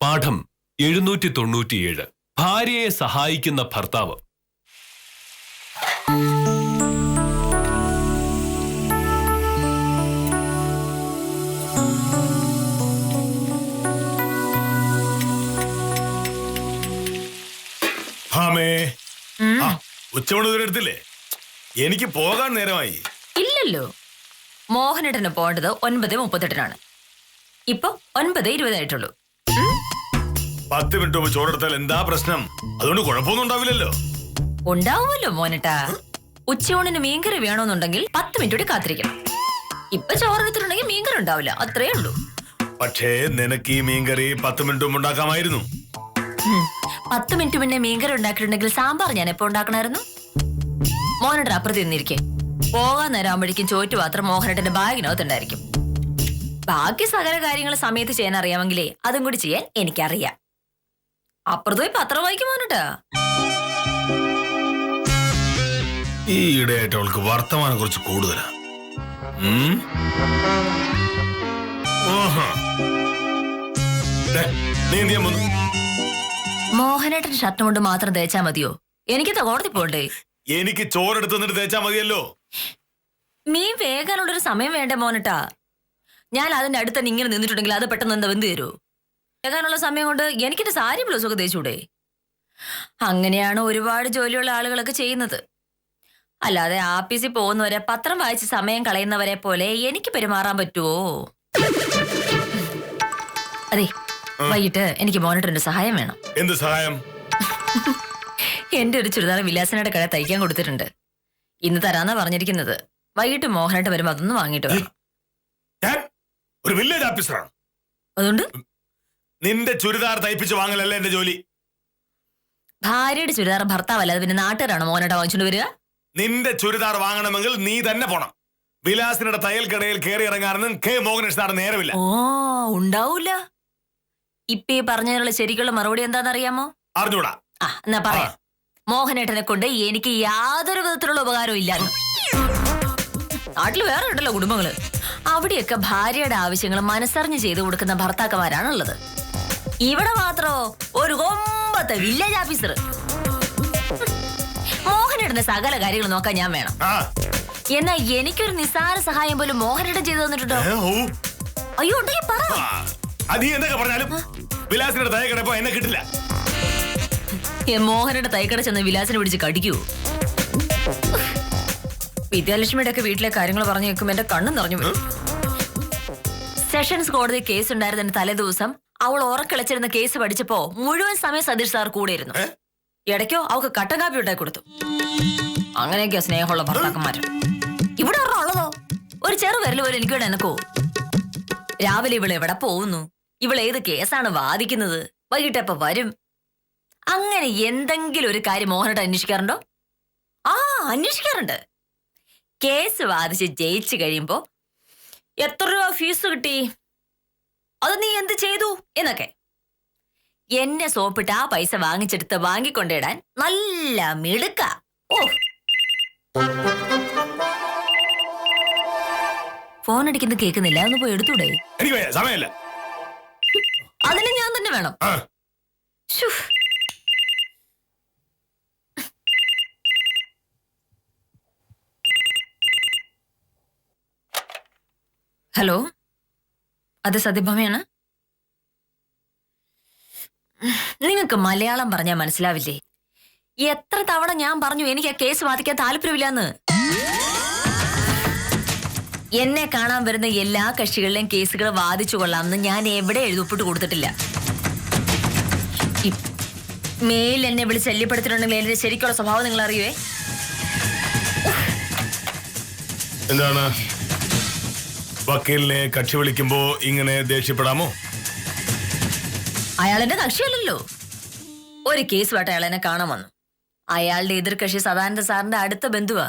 പാഠം 797. ഭാര്യയെ സഹായിക്കുന്ന ഭർത്താവ്. ഉച്ചമൂണ് എടുത്തില്ലേ? എനിക്ക് പോകാൻ നേരമായി. ഇല്ലല്ലോ, മോഹനേട്ടന് പോകേണ്ടത് 9:38 ഇപ്പൊ 9:20 10 മിനിറ്റ് മുമ്പ് ചോറെടുത്താൽ എന്താ പ്രശ്നം? അതുകൊണ്ട് കുഴപ്പമൊന്നും ഉണ്ടാവില്ലല്ലോ. ഉണ്ടാവുമല്ലോ മോനേട്ടാ. ഉച്ചയൂണിന് മീൻകറി വേണമെന്നുണ്ടെങ്കിൽ 10 മിനിറ്റ് കൂടി കാത്തിരിക്കണം. ഇപ്പൊ ചോറെടുത്തിട്ടുണ്ടെങ്കിൽ മീൻകറി ഉണ്ടാവില്ല, അത്രേ ഉള്ളൂ. പക്ഷേ നിനക്ക് ഈ മീൻകറി 10 മിനിറ്റ് മുമ്പ് ഉണ്ടാക്കാമായിരുന്നു. 10 മിനിറ്റ് മുന്നേ മീൻകറി ഉണ്ടാക്കിയിട്ടുണ്ടെങ്കിൽ സാമ്പാർ ഞാൻ എപ്പോ ഉണ്ടാക്കണമായിരുന്നു? മോഹനേട്ടൻ അപ്പുറത്ത് നിന്നിരിക്കെ പോകാൻ നേരമാകുമ്പോഴേക്കും ചോറ്റുപാത്രം മോഹനേട്ടന്റെ ബാഗിനകത്തുണ്ടായിരിക്കും. ബാക്കി സകല കാര്യങ്ങൾ സമയത്ത് ചെയ്യാൻ അറിയാമെങ്കിലേ അതും കൂടി ചെയ്യാൻ എനിക്കറിയാം. അപ്പുറത്ത് പോയി പത്രം വായിക്കും മോനേട്ടാ. ഈ ഇടയായിട്ട് അവൾക്ക് വർത്തമാനം കുറച്ച് കൂടുതലാ. മോഹനേട്ടൻ ഷർട്ട് കൊണ്ട് മാത്രം തേച്ചാ മതിയോ? എനിക്കെന്താ കോടതി പോണ്ടേ? എനിക്ക് ചോറെടുത്ത് നിന്നിട്ട് തേച്ചാ മതിയല്ലോ. മീൻ വേഗാനുള്ളൊരു സമയം വേണ്ടേ മോനേട്ടാ? ഞാൻ അതിന്റെ അടുത്ത് തന്നെ ഇങ്ങനെ നിന്നിട്ടുണ്ടെങ്കിൽ അത് പെട്ടെന്ന് എന്താ വെന്ത് തരൂ? വേഗാനുള്ള സമയം കൊണ്ട് എനിക്കെന്റെ സാരി ബ്ലൗസൊക്കെ തേച്ചൂടെ? അങ്ങനെയാണ് ഒരുപാട് ജോലിയുള്ള ആളുകളൊക്കെ ചെയ്യുന്നത്. അല്ലാതെ ആഫീസിൽ പോകുന്നവരെ പത്രം വായിച്ച് സമയം കളയുന്നവരെ പോലെ എനിക്ക് പെരുമാറാൻ പറ്റുമോ? അതെ, വൈകിട്ട് എനിക്ക് മോനേട്ടന്റെ സഹായം വേണം. എന്ത് സഹായം? എന്റെ ഒരു ചുരിദാർ വിലാസനയുടെ കട തയ്ക്കാൻ കൊടുത്തിട്ടുണ്ട്. ഇന്ന് തരാന്നാ പറഞ്ഞിരിക്കുന്നത്. വൈകിട്ട് മോഹനേട്ടൻ വരുമ്പോ അതൊന്ന് വാങ്ങിട്ട് വേണം. ഒരു വില്ലേജ് ഓഫീസറാണ്. അതുകൊണ്ട് നിന്റെ ചുരിദാർ തയ്പ്പിച്ച് വാങ്ങലല്ല എന്റെ ജോലി. ഭാര്യയുടെ ചുരിദാർ ഭർത്താവല്ലാതെ പിന്നെ നാട്ടുകാരാണോ മോനേട്ട വാങ്ങിച്ചോണ്ട് വരിക? നിന്റെ ചുരിദാർ വാങ്ങണമെങ്കിൽ നീ തന്നെ പോണം. വിലാസിനുടെ തയ്യൽ കടയിൽ കയറി ഇറങ്ങാനൊന്നും കെ മോഹനേഷ് സാറിന് നേരമില്ല. ഓ, ഉണ്ടാവൂല. ഇപ്പൊ ഈ പറഞ്ഞതിനുള്ള ശരിക്കുള്ള മറുപടി എന്താണെന്നറിയാമോ? അറിഞ്ഞൂടാ. എന്നാ പറയാം. മോഹനേട്ടനെ കൊണ്ട് എനിക്ക് യാതൊരു വിധത്തിലുള്ള ഉപകാരവും ഇല്ല. നാട്ടിൽ വേറെ ഉണ്ടല്ലോ കുടുംബങ്ങള്. അവിടെയൊക്കെ ഭാര്യയുടെ ആവശ്യങ്ങൾ മനസ്സറിഞ്ഞ് ചെയ്തു കൊടുക്കുന്ന ഭർത്താക്കന്മാരാണുള്ളത്. ഇവിടെ മാത്രോ ഒരു കൊമ്പത്തെ വില്ലേജ് ഓഫീസർ. മോഹനേട്ടന്റെ സകല കാര്യങ്ങൾ നോക്കാൻ ഞാൻ വേണം. എന്നാ എനിക്കൊരു നിസ്സാര സഹായം പോലും മോഹനേട്ടൻ ചെയ്തു തന്നിട്ടുണ്ടോ? അയ്യോ, ഉണ്ടെങ്കിൽ പറ. പറഞ്ഞാലും വിലാസിന്റെ തയ്യക്കട എന്നെ കിട്ടില്ല. മോഹനയുടെ തൈക്കട ചെന്ന് വിലാസിനെ പിടിച്ച് കടിക്കൂ. വിദ്യാലക്ഷ്മിയുടെ ഒക്കെ വീട്ടിലെ കാര്യങ്ങൾ പറഞ്ഞു കേൾക്കുമ്പോ എന്റെ കണ്ണും നിറഞ്ഞു വരും. സെഷൻസ് കോടതി കേസ് ഉണ്ടായിരുന്നതിന് തലേ ദിവസം അവൾ ഉറക്കളിച്ചിരുന്ന കേസ് പഠിച്ചപ്പോ മുഴുവൻ സമയം സതീഷ് സാർ കൂടെ ഇരുന്നു. ഇടയ്ക്കോ അവൾക്ക് കട്ടൻ കാപ്പി ഉണ്ടാക്കി കൊടുത്തു. അങ്ങനെയൊക്കെയോ സ്നേഹമുള്ള ഭർത്താക്കന്മാര്. ഇവിടെ ഉള്ളതോ ഒരു ചെറു വിരൽ പോലും എനിക്ക് വേണം എനക്കോ. രാവിലെ ഇവൾ എവിടെ പോകുന്നു, ഇവൾ ഏത് കേസാണ് വാദിക്കുന്നത്, വൈകിട്ട് എപ്പോ വരും, അങ്ങനെ എന്തെങ്കിലും ഒരു കാര്യം മോഹനേട്ടൻ അന്വേഷിക്കാറുണ്ടോ? അന്വേഷിക്കാറുണ്ട്. കേസ് വാദിച്ച് ജയിച്ചു കഴിയുമ്പോ എത്ര രൂപ ഫീസ് കിട്ടി, അത് നീ എന്ത് ചെയ്തു എന്നൊക്കെ. എന്നെ സോപ്പിട്ട് ആ പൈസ വാങ്ങിച്ചെടുത്ത് വാങ്ങിക്കൊണ്ടിടാൻ നല്ല മിടുക്ക. ഓ, ഫോൺ അടിക്കുന്നത് കേൾക്കുന്നില്ല, ഒന്ന് പോയി എടുത്തൂടെ? സമയമില്ല. അതിന് ഞാൻ തന്നെ വേണം. ഹലോ, അത് സത്യഭാമയാണ്. നിങ്ങൾക്ക് മലയാളം പറഞ്ഞാൽ മനസ്സിലാവില്ലേ? എത്ര തവണ ഞാൻ പറഞ്ഞു എനിക്ക് ആ കേസ് വാദിക്കാൻ താല്പര്യമില്ലാന്ന്. എന്നെ കാണാൻ വരുന്ന എല്ലാ കക്ഷികളിലെയും കേസുകൾ വാദിച്ചു കൊള്ളാമെന്ന് ഞാൻ എവിടെ എഴുതിപ്പിട്ട് കൊടുത്തിട്ടില്ല. മേൽ എന്നെ വിളിച്ച് ശല്യപ്പെടുത്തിയിട്ടുണ്ടെങ്കിൽ എന്റെ ശരിക്കുള്ള സ്വഭാവം നിങ്ങൾ അറിയുവേ. എന്താണ് വക്കീലിനെ കക്ഷി വിളിക്കുമ്പോ ഇങ്ങനെ ദേഷ്യപ്പെടാമോ? അയാളെന്റെ കക്ഷിയല്ലല്ലോ. ഒരു കേസുമായിട്ട് അയാൾ എന്നെ കാണാൻ വന്നു. അയാളുടെ എതിർ കക്ഷി സദാനന്ദ സാറിന്റെ അടുത്ത ബന്ധുവാ.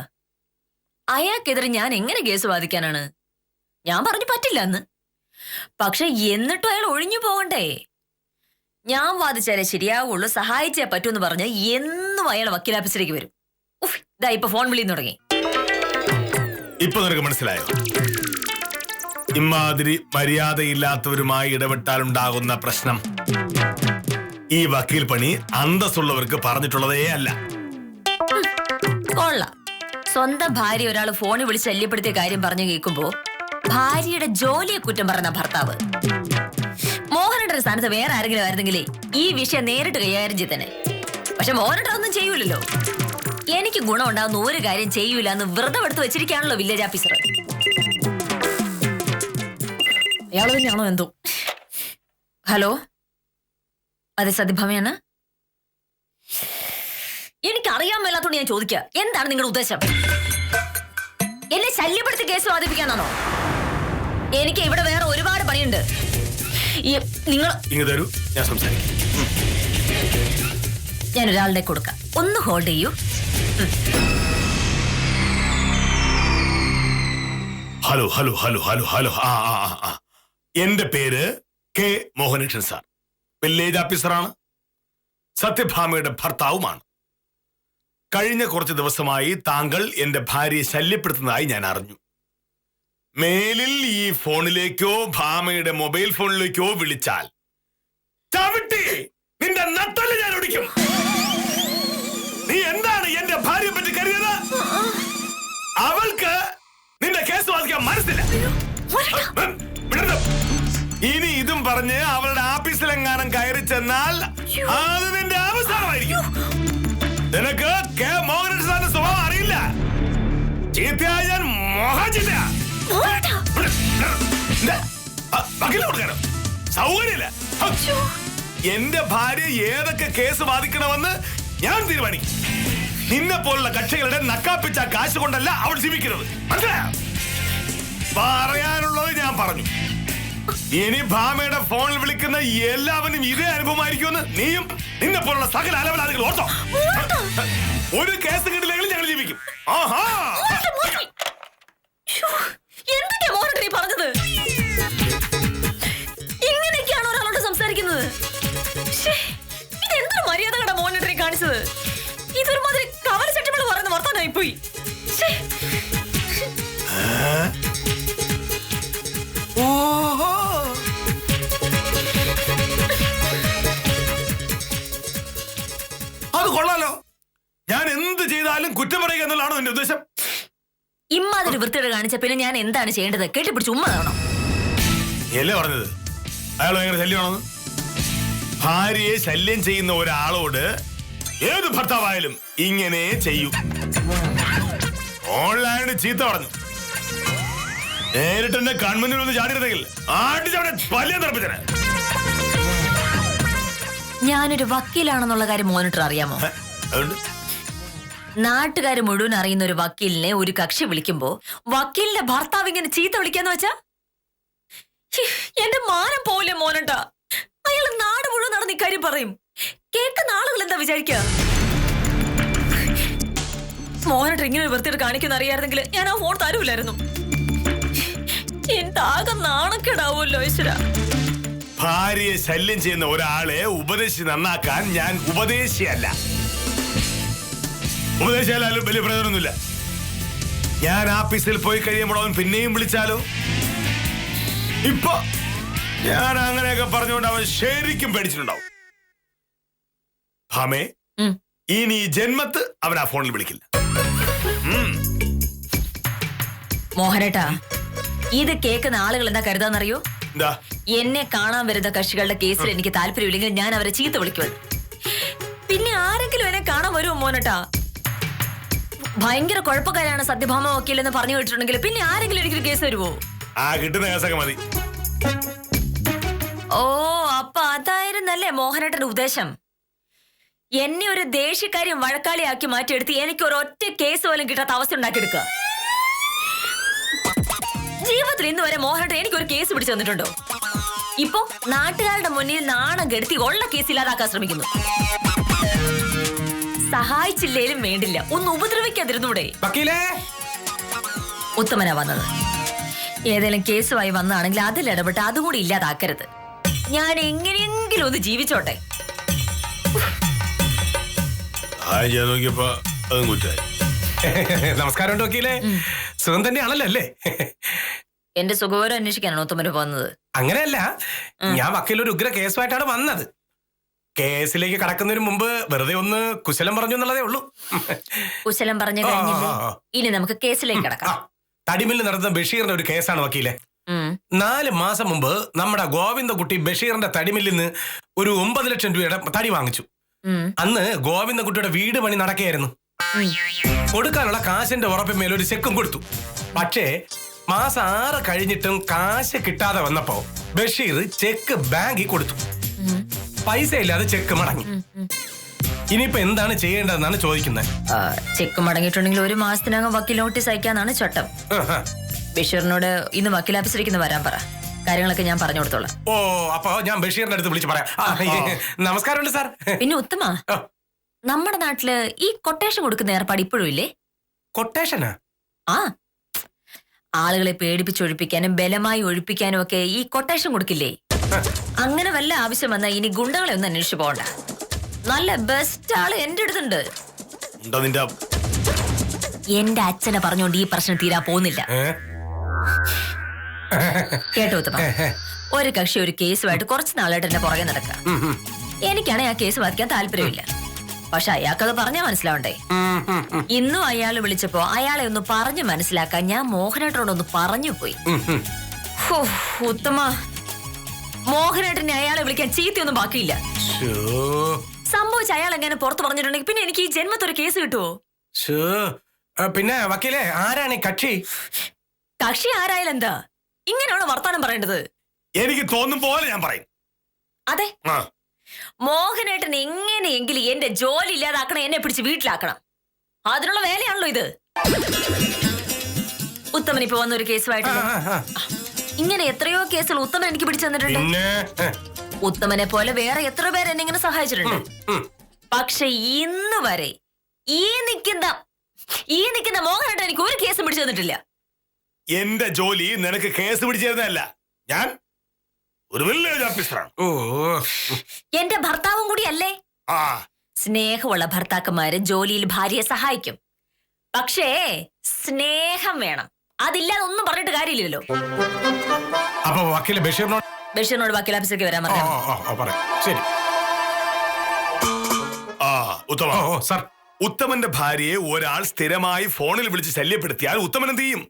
അയാൾക്കെതിരെ ഞാൻ എങ്ങനെ കേസ് വാദിക്കാനാണ്? ഞാൻ പറഞ്ഞു പറ്റില്ല എന്ന്. പക്ഷെ എന്നിട്ടും അയാൾ ഒഴിഞ്ഞു പോകണ്ടേ? ഞാൻ വാദിച്ചാലേ ശരിയാവുള്ളൂ, സഹായിച്ചേ പറ്റൂന്ന് പറഞ്ഞ് എന്നും അയാൾ വക്കീലാഫീസിലേക്ക് വരും. ഇതാ ഇപ്പൊ ഫോൺ വിളിയും തുടങ്ങി. ഇപ്പൊ നിനക്ക് മനസ്സിലായോ? ഇമാതിരി മര്യാദയില്ലാത്തവരുമായി ഇടപെട്ടാലുണ്ടാകുന്ന പ്രശ്നം ഈ വക്കീൽ പണി അന്തസ്സുള്ളവർക്ക് പറഞ്ഞിട്ടുള്ളതേ അല്ല. കൊള്ളാം. സ്വന്തം ഭാര്യ ഒരാൾ ഫോണിൽ വിളിച്ച് ശല്യപ്പെടുത്തിയ കാര്യം പറഞ്ഞു കേൾക്കുമ്പോ ഭാര്യയുടെ ജോലിയെ കുറ്റം പറഞ്ഞ ഭർത്താവ്. മോഹനന്റെ സ്ഥാനത്ത് വേറെ ആരെങ്കിലും ആയിരുന്നെങ്കിലേ ഈ വിഷയം നേരിട്ട് കൈകാര്യം ചെയ്തേനെ. പക്ഷെ മോഹനന്റെ ഒന്നും ചെയ്യൂലല്ലോ. എനിക്ക് ഗുണം ഉണ്ടാകുന്ന ഒരു കാര്യം ചെയ്യൂല എന്ന് വ്രതം എടുത്ത് വെച്ചിരിക്കാണല്ലോ വില്ലേജ് ഓഫീസർ. അയാൾ തന്നെയാണോ എന്തോ. ഹലോ, അതെ സത്യഭാമയാണ്. എനിക്കറിയാൻ മേലാത്തോണ്ട് ഞാൻ ചോദിക്കുക, എന്താണ് നിങ്ങളുടെ ഉദ്ദേശം? എന്നെ ശല്യപ്പെടുത്തി കേസ് വാദിപ്പിക്കാനാണോ? എനിക്ക് ഇവിടെ വേറെ ഒരുപാട് പണിയുണ്ട്. നിങ്ങൾ ഞാൻ സംസാരിക്കാം. ഞാൻ ഒരാളുടെ കൊടുക്കാം. ഒന്ന് ഹോൾഡ് ചെയ്യൂ. Hello hello hello hello hello. എന്റെ പേര് കെ മോഹനേഷൻ സാർ. വില്ലേജ് ഓഫീസറാണ്. സത്യഭാമയുടെ ഭർത്താവുമാണ്. കഴിഞ്ഞ കുറച്ച് ദിവസമായി താങ്കൾ എന്റെ ഭാര്യയെ ശല്യപ്പെടുത്തുന്നതായി ഞാൻ അറിഞ്ഞു. മേലിൽ ഈ ഫോണിലേക്കോ ഭാമയുടെ മൊബൈൽ ഫോണിലേക്കോ വിളിച്ചാൽ ചവിട്ടി നിന്റെ നട്ടല് ഞാൻ ഒടിക്കും. നീ എന്താണ് എന്റെ ഭാര്യയെ പറ്റി കരുതിയത്? അവൾക്ക് നിന്റെ കേസ് വാദിക്കാൻ മനസ്സില്ല. ഇനി ഇതും പറഞ്ഞ് അവളുടെ ഓഫീസിലെങ്ങാനും കയറി ചെന്നാൽ അത് നിന്റെ അവസാനമായിരിക്കും. നിനക്ക് കെ മോഹനൻ സാറിന്റെ സ്വഭാവം അറിയില്ല. ചീത്തയായ ഞാൻ മോഹചിത്ത വക്കീൽ കൊടുക്കാനോ സൗകര്യമില്ല. എന്റെ ഭാര്യ ഏതൊക്കെ കേസ് വാദിക്കണമെന്ന് ഞാൻ തീരുമാനിക്കും. നിന്നെ പോലുള്ള കക്ഷികളുടെ നക്കാപ്പിച്ച കാശ് കൊണ്ടല്ല അവൾ ജീവിക്കുന്നത്. മനസ്സിലായോ? പറയാനുള്ളത് ഞാൻ പറഞ്ഞു. ഇനി ഭാമയുടെ ഫോണിൽ വിളിക്കുന്ന എല്ലാവരും ഇതേ അനുഭവമായിരിക്കുമെന്ന് നീയും നിന്നെ പോലുള്ള സകല അലവലാദികൾ ഓർത്തോ. ഒരു കേസ് കിട്ടില്ലെങ്കിലും ഞങ്ങൾ ജീവിക്കും. എന്തൊക്കെയാ മോഹനൻ പറഞ്ഞത്? ഇങ്ങനെയൊക്കെയാണോ ഒരാളോട് സംസാരിക്കുന്നത്? ഇതെന്തൊരു മര്യാദകളാ മോഹനൻ കാണിച്ചത്? ഇതൊരുമാതിരി കവല ചട്ടികൾ പറയുന്ന വർത്താനായി പോയി. അത് കൊള്ളാലോ. ഞാൻ എന്ത് ചെയ്താലും കുറ്റം പറയുക എന്നുള്ളതാണോ എന്റെ ഉദ്ദേശം? ഇമ്മാതിരി വൃത്തിയുടെ കാണിച്ച പിന്നെ ഞാൻ എന്താണ് ചെയ്യേണ്ടത്? കെട്ടിപ്പിടിച്ച് ഉമ്മ തരണം. അല്ലേ പറഞ്ഞത് അയാൾ ഭയങ്കര ശല്യമാണെന്ന്? ഭാര്യയെ ശല്യം ചെയ്യുന്ന ഒരാളോട് ഏത് ഭർത്താവായാലും ഇങ്ങനെ ചെയ്യും. ഓൺലൈനിൽ ചീത്ത പറഞ്ഞു. നേരിട്ട് എന്റെ കൺമുന്നിൽ ഒന്ന് ചാടിയിരുന്നെങ്കിൽ പല്യം തെറപ്പിച്ചനെ. ഞാനൊരു വക്കീലാണെന്നുള്ള കാര്യം മോനിറ്റർ അറിയാമോ? നാട്ടുകാര് മുഴുവൻ അറിയുന്ന ഒരു വക്കീലിനെ ഒരു കക്ഷി വിളിക്കുമ്പോ വക്കീലിന്റെ ഭർത്താവ് ഇങ്ങനെ ചീത്ത വിളിക്കാന്ന് വെച്ചാ എന്റെ മാനം പോലെ മോനട്ട. അയാൾ നാട് മുഴുവൻ നടന്ന് ഇക്കാര്യം പറയും. കേൾക്കുന്ന ആളുകൾ എന്താ വിചാരിക്ക? മോനട്ട ഇങ്ങനെ ഒരു വൃത്തിയിട്ട് കാണിക്കുന്ന അറിയായിരുന്നെങ്കിൽ ഞാൻ ആ ഫോൺ തരൂലായിരുന്നു. എന്താകെ നാണക്കേടാവുമല്ലോ ഈശ്വര. ഭാര്യയെ ശല്യം ചെയ്യുന്ന ഒരാളെ ഉപദേശിച്ച് നന്നാക്കാൻ ഞാൻ ഉപദേശിയല്ല. ഉപദേശിച്ചാലും വലിയ പ്രയോജനമൊന്നുമില്ല. ഞാൻ ഓഫീസിൽ പോയി കഴിയുമ്പോൾ അവൻ പിന്നെയും വിളിച്ചാലോ? ഇപ്പൊ ഞാൻ അങ്ങനെയൊക്കെ പറഞ്ഞുകൊണ്ട് അവൻ ശരിക്കും പേടിച്ചിട്ടുണ്ടാവും. ഭാമേ, ഇനി ജന്മത്ത് അവൻ ആ ഫോണിൽ വിളിക്കില്ല. മോഹനേട്ടാ, ഇത് കേൾക്കുന്ന ആളുകൾ എന്താ കരുതാന്നറിയോ? എന്താ? എന്നെ കാണാൻ വരുന്ന കക്ഷികളുടെ കേസിൽ എനിക്ക് താല്പര്യമില്ലെങ്കിൽ ഞാൻ അവരെ ചീത്ത വിളിക്കുമെന്ന്. പിന്നെ ആരെങ്കിലും എന്നെ കാണാൻ വരുമോ മോനട്ടാ? ഭയങ്കര കുഴപ്പക്കാരാണ് സത്യഭാമ വക്കീലെന്ന് പറഞ്ഞു കേട്ടിട്ടുണ്ടെങ്കിൽ പിന്നെ ആരെങ്കിലും എനിക്കൊരു കേസ് വരുമോ? കിട്ടുന്ന കേസൊക്കെ മതി. ഓ, അപ്പൊ അതായിരുന്നല്ലേ മോഹനേട്ടന്റെ ഉദ്ദേശം? എന്നെ ഒരു ദേഷ്യക്കാരിയും വഴക്കാളിയാക്കി മാറ്റിയെടുത്ത് എനിക്ക് ഒരൊറ്റ കേസ് പോലും കിട്ടാത്ത അവസ്ഥ ഉണ്ടാക്കിയെടുക്കുക. ജീവിതത്തിൽ ഇന്ന് വരെ മോഹനേട്ടൻ എനിക്കൊരു കേസ് പിടിച്ചു തന്നിട്ടുണ്ടോ? ഇപ്പൊ നാട്ടുകാരുടെ മുന്നിൽ നാണം കെടുത്തി ഉള്ള കേസ് ഇല്ലാതാക്കാൻ ശ്രമിക്കുന്നു. സഹായിച്ചില്ലേലും വേണ്ടില്ല, ഒന്ന് ഉപദ്രവിക്കാതിരുന്നൂടെ? ഉത്തമനാ വന്നത്. ഏതെങ്കിലും കേസുമായി വന്നാണെങ്കിൽ അതിൽ ഇടപെട്ട് അതുകൂടി ഇല്ലാതാക്കരുത്. ഞാൻ എങ്ങനെയെങ്കിലും ഒന്ന് ജീവിച്ചോട്ടെ. നമസ്കാരം വക്കീലേ. സുഖം തന്നെയാണല്ലോ അല്ലേ? എന്റെ സുഖവിവരം അന്വേഷിക്കാനാണോ ഉത്തമന് പോകുന്നത്? അങ്ങനെയല്ല, ഞാൻ വക്കീലൊരു ഉഗ്ര കേസുമായിട്ടാണ് വന്നത്. കേസിലേക്ക് കടക്കുന്നതിന് മുമ്പ് വെറുതെ ഒന്ന് കുശലം പറഞ്ഞു എന്നുള്ളതേ ഉള്ളൂ. കുശലം പറഞ്ഞു കഴിഞ്ഞില്ലേ? ഇനി നമുക്ക് കേസിലേക്ക് കിടക്കാം. തടിമില്ല് നടത്തുന്ന ബഷീറിന്റെ ഒരു കേസാണ് വക്കീലെ. 4 മാസം മുമ്പ് നമ്മുടെ ഗോവിന്ദൻകുട്ടി ബഷീറിന്റെ തടിമില്ലിൽ നിന്ന് ഒരു 9 ലക്ഷം രൂപയുടെ തടി വാങ്ങിച്ചു. അന്ന് ഗോവിന്ദൻകുട്ടിയുടെ വീട് പണി നടക്കുകയായിരുന്നു. കൊടുക്കാനുള്ള കാശിന്റെ ഉറപ്പിന്മേൽ ഒരു ചെക്കും കൊടുത്തു. പക്ഷേ മാസം 6 കഴിഞ്ഞിട്ടും കാശ് കിട്ടാതെ വന്നപ്പോ ബഷീർ ചെക്ക് ബാങ്കിൽ കൊടുത്തു. പൈസ ഇല്ലാതെ ചെക്ക് മടങ്ങി. ഇനിയിപ്പോ എന്താണ് ചെയ്യേണ്ടതെന്നാണ് ചോദിക്കുന്നത്. ചെക്ക് മടങ്ങിയിട്ടുണ്ടെങ്കിൽ 1 മാസത്തിനകം വക്കീൽ നോട്ടീസ് അയക്കാന്നാണ് ചട്ടം. ബഷീറിനോട് ഇന്ന് വക്കീൽ ഓഫീസിലേക്ക് വരാൻ പറ. കാര്യങ്ങളൊക്കെ ഞാൻ പറഞ്ഞു കൊടുത്തോളാം. ഓ, അപ്പൊ ഞാൻ ബഷീറിന്റെ അടുത്ത് വിളിച്ച് പറയാം. നമസ്കാരമുണ്ട് സാർ. പിന്നെ ഉത്തമ, നമ്മുടെ നാട്ടില് ഈ കൊട്ടേഷൻ കൊടുക്കുന്ന ഏർപ്പാട് ഇപ്പോഴും ഇല്ലേ? കൊട്ടേഷനാ? ആ, ആളുകളെ പേടിപ്പിച്ചൊഴിപ്പിക്കാനും ബലമായി ഒഴിപ്പിക്കാനും ഒക്കെ ഈ കൊട്ടേഷൻ കൊടുക്കില്ലേ? അങ്ങനെ വല്ല ആവശ്യം വന്നാൽ ഇനി ഗുണ്ടകളെ ഒന്നും അന്വേഷിച്ചു പോകണ്ട. നല്ല ബെസ്റ്റ് ആള് എന്റെ അടുത്തുണ്ട്. എന്റെ അച്ഛനെ പറഞ്ഞോണ്ട് ഈ പ്രശ്നം തീരാ പോകുന്നില്ല. കേട്ടോ ഉത്തമ, ഒരു കക്ഷി ഒരു കേസുമായിട്ട് കുറച്ച് നാളായിട്ട് എന്നെ പുറകെ നടക്കുക. എനിക്കാണെങ്കിൽ ആ കേസ് വാദിക്കാൻ താല്പര്യമില്ല. പക്ഷെ അയാൾക്കത് പറഞ്ഞാൽ മനസ്സിലാവണ്ടേ? ഇന്നും അയാൾ വിളിച്ചപ്പോ അയാളെ ഒന്ന് പറഞ്ഞു മനസ്സിലാക്കാൻ ഞാൻ മോഹനേട്ടനോടൊന്ന് പറഞ്ഞു പോയി. ഉത്തമ, മോഹനേട്ടനെ അയാളെ വിളിക്കാൻ ചീത്തയൊന്നും ബാക്കിയില്ല. സംഭവിച്ച അയാൾ എങ്ങനെ പുറത്ത് പറഞ്ഞിട്ടുണ്ടെങ്കിൽ പിന്നെ എനിക്ക് ഈ ജന്മത്തൊരു കേസ് കിട്ടുമോ? പിന്നെ വക്കീലെ, ആരാണ് ഈ കക്ഷി? കക്ഷി ആരായാലും എന്താ ഇങ്ങനെയുള്ള വർത്താനം പറയേണ്ടത്? എനിക്ക് തോന്നും പോലെ ഞാൻ പറയും. അതെ, മോഹനേട്ടൻ എങ്ങനെയെങ്കിലും എന്റെ ജോലി ഇല്ലാതാക്കണം, എന്നെ പിടിച്ച് വീട്ടിലാക്കണം. അതിനുള്ള വേലയാണല്ലോ ഇത്. ഉത്തമൻ ഇപ്പൊ വന്നൊരു കേസുമായിട്ട് ഇങ്ങനെ എത്രയോ കേസുകൾ ഉത്തമൻ എനിക്ക് പിടിച്ചു തന്നിട്ടുണ്ട്. ഉത്തമനെ പോലെ വേറെ എത്ര പേര് എന്നെ ഇങ്ങനെ സഹായിച്ചിട്ടുണ്ട്. പക്ഷെ ഇന്ന് വരെ ഈ നിൽക്കുന്ന മോഹനേട്ടൻ എനിക്ക് ഒരു കേസും പിടിച്ചു തന്നിട്ടില്ല. എന്റെ ജോലി നിനക്ക് കേസ് പിടിച്ചു തരുന്നതല്ല, ഞാൻ ഒരു വില്ലേജ് ഓഫീസറാണ്. എന്റെ ഭർത്താവും കൂടിയല്ലേ? സ്നേഹമുള്ള ഭർത്താക്കന്മാര് ജോലിയിൽ ഭാര്യയെ സഹായിക്കും. പക്ഷേ സ്നേഹം വേണം. അതില്ലാതെ ഒന്നും പറഞ്ഞിട്ട് കാര്യമില്ലല്ലോ. അപ്പൊ വക്കീൽ ബഷീറിനോട് വക്കീൽ ഓഫീസിലേക്ക് വരാൻ പറഞ്ഞു. ശരി. ഉത്തമന്റെ ഭാര്യയെ ഒരാൾ സ്ഥിരമായി ഫോണിൽ വിളിച്ച് ശല്യപ്പെടുത്തിയാൽ ഉത്തമൻ എന്ത് ചെയ്യും?